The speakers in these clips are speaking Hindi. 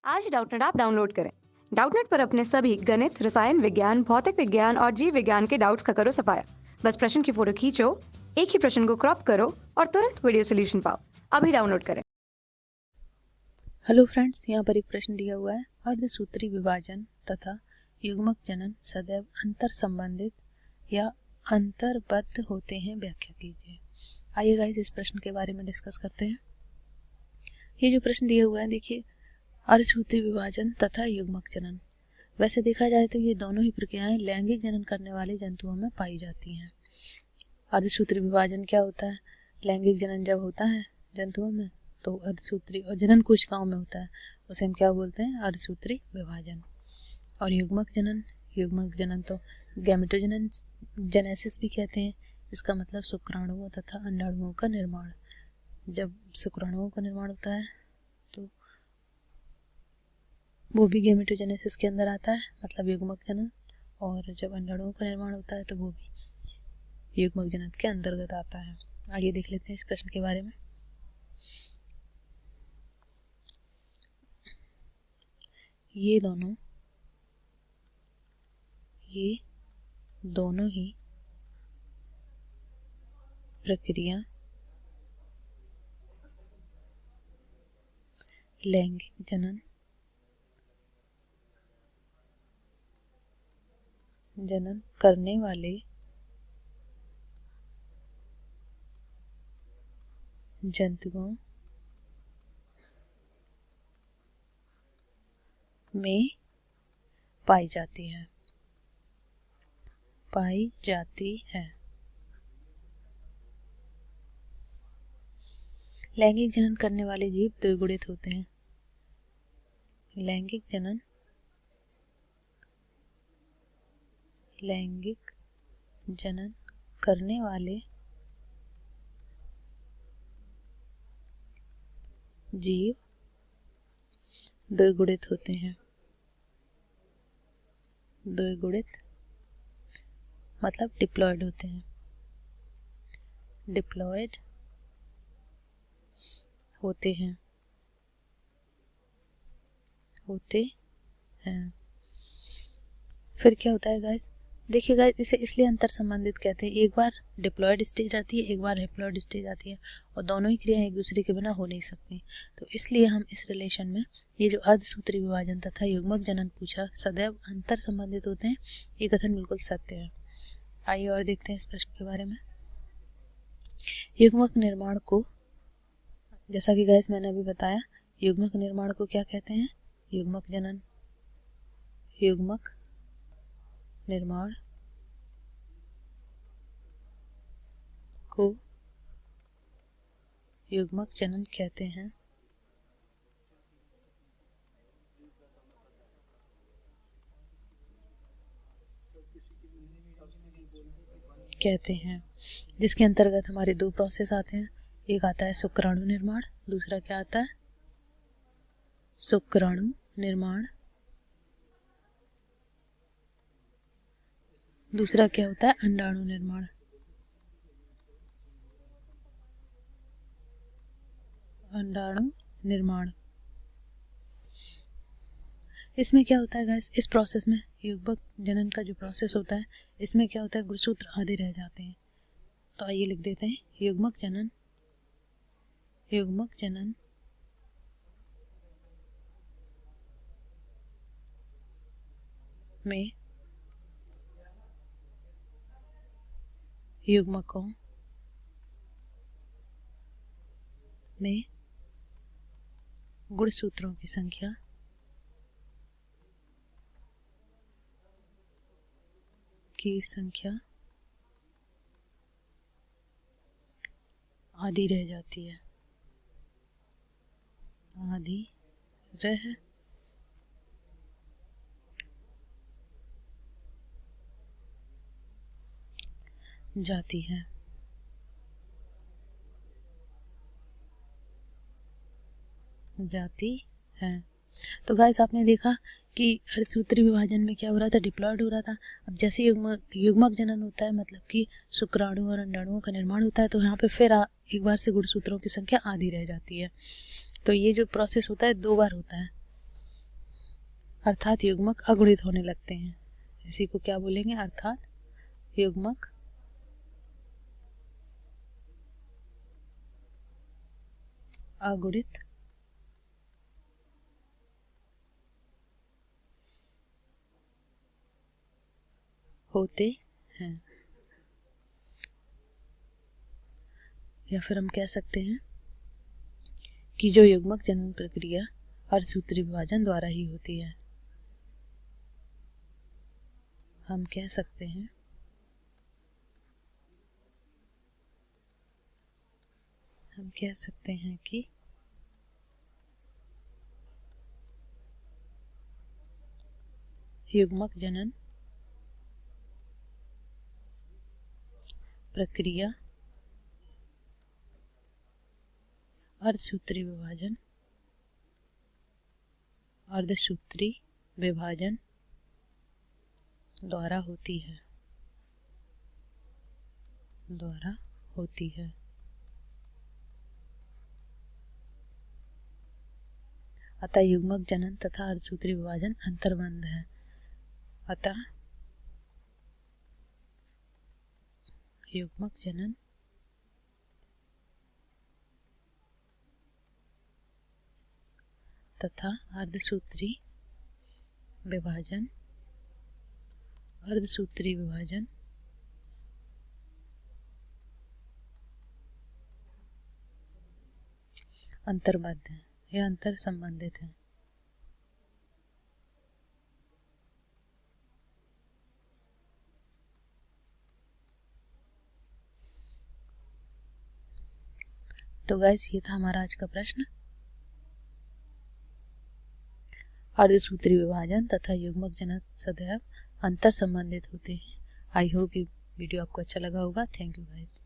आज डाउटनेट ऐप डाउनलोड करें। डाउटनेट पर अपने सभी गणित, रसायन विज्ञान, भौतिक विज्ञान और जीव विज्ञान के डाउट्स का करो सफाया। बस प्रश्न की फोटो खींचो, एक ही प्रश्न को क्रॉप करो और तुरंत वीडियो सोल्यूशन पाओ। अभी डाउनलोड करें। हेलो फ्रेंड्स, यहाँ पर एक प्रश्न दिया हुआ है। अर्धसूत्री विभाजन तथा युग्मक जनन सदैव अंतर संबंधित या अंतरबद्ध होते हैं, व्याख्या कीजिए। आइए गाइस इस प्रश्न के बारे में डिस्कस करते हैं। ये जो प्रश्न दिया हुआ है, देखिए, अर्धसूत्री विभाजन तथा युग्मक जनन, वैसे देखा जाए तो ये दोनों ही प्रक्रियाएं लैंगिक जनन करने वाले जंतुओं में पाई जाती हैं। अर्धसूत्री विभाजन क्या होता है? लैंगिक जनन जब होता है जंतुओं में तो अर्धसूत्री, और जनन कोशिकाओं में होता है, उसे हम क्या बोलते हैं? अर्धसूत्री विभाजन। और युग्मक जनन तो गैमेटोजनन जेनेसिस भी कहते हैं। इसका मतलब शुक्राणुओं तथा अंडाणुओं का निर्माण। जब शुक्राणुओं का निर्माण होता है तो वो भी गैमेटोजेनेसिस के अंदर आता है, मतलब युग्मक जनन। और जब अंडाणुओं का निर्माण होता है तो वो भी युग्मक जनन के अंतर्गत आता है। आइए देख लेते हैं इस प्रश्न के बारे में। ये दोनों ही प्रक्रिया लैंगिक जनन करने वाले जंतुओं में पाई जाती है। लैंगिक जनन करने वाले जीव द्विगुणित होते हैं। लैंगिक जनन करने वाले जीव द्विगुणित होते हैं। द्विगुणित मतलब डिप्लॉयड होते हैं। डिप्लॉयड होते हैं। फिर क्या होता है गाइस? देखिए गाइस, इसे इसलिए अंतर संबंधित कहते हैं। एक बार डिप्लॉयड स्टेज आती है, एक बार हैप्लॉयड स्टेज आती है, और दोनों ही क्रियाएं एक दूसरे के बिना हो नहीं सकती। तो इसलिए हम इस रिलेशन में ये जो अर्धसूत्री विभाजन तथा युग्मक जनन पूछा, सदैव अंतर संबंधित होते हैं, ये कथन बिल्कुल सत्य है। आइए और देखते हैं इस प्रश्न के बारे में। युग्मक निर्माण को, जैसा कि गाइस मैंने अभी बताया, युग्मक निर्माण को क्या कहते हैं? युग्मक जनन। युग्मक निर्माण को युग्मक जनन कहते हैं। जिसके अंतर्गत हमारे दो प्रोसेस आते हैं। एक आता है शुक्राणु निर्माण, दूसरा क्या आता है? शुक्राणु निर्माण। दूसरा क्या होता है? अंडाणु निर्माण। अंडाणु निर्माण। इसमें क्या होता है गाइस? इस प्रोसेस में, युग्मक जनन का जो प्रोसेस होता है, इसमें क्या होता है? गुणसूत्र आधे रह जाते हैं। तो आइए लिख देते हैं, युग्मक जनन में युग्मकों में गुणसूत्रों की संख्या आधी रह जाती है। आधी रह जाती है। तो गाइस आपने देखा कि अर्धसूत्री विभाजन में क्या हो रहा था? डिप्लॉयड हो रहा था। अब जैसे युग्मक जनन होता है, मतलब कि शुक्राणु और अंडाणुओं का निर्माण होता है, तो यहाँ पे फिर एक बार से गुणसूत्रों की संख्या आधी रह जाती है। तो ये जो प्रोसेस होता है दो बार होता है। अर्थात युग्मक अगुणित होने लगते हैं। इसी को क्या बोलेंगे? अर्थात युग्मक अगुणित होते हैं। या फिर हम कह सकते हैं कि जो युग्मक जनन प्रक्रिया अर्धसूत्री विभाजन द्वारा ही होती है। हम कह सकते हैं कि युग्मक जनन प्रक्रिया अर्धसूत्री विभाजन द्वारा होती है। अतः युग्मक जनन तथा अर्धसूत्री विभाजन अंतर्बंध है। अतः युग्मक जनन तथा अर्धसूत्री विभाजन अंतर्बद्ध है या अंतर संबंधित है। तो गाइस, ये था हमारा आज का प्रश्न। अर्धसूत्री विभाजन तथा युग्मक जनन सदैव अंतर संबंधित होते हैं। आई होप ये वीडियो आपको अच्छा लगा होगा। Thank you guys.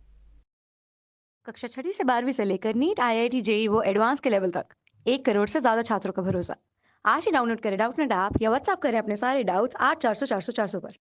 कक्षा 6 से 12वीं से लेकर नीट, IIT, JEE वो एडवांस के लेवल तक 1 करोड़ से ज्यादा छात्रों का भरोसा। आज ही डाउनलोड करें डाउटनेट ऐप या व्हाट्सएप करें अपने सारे डाउट्स 8400 400 400 पर।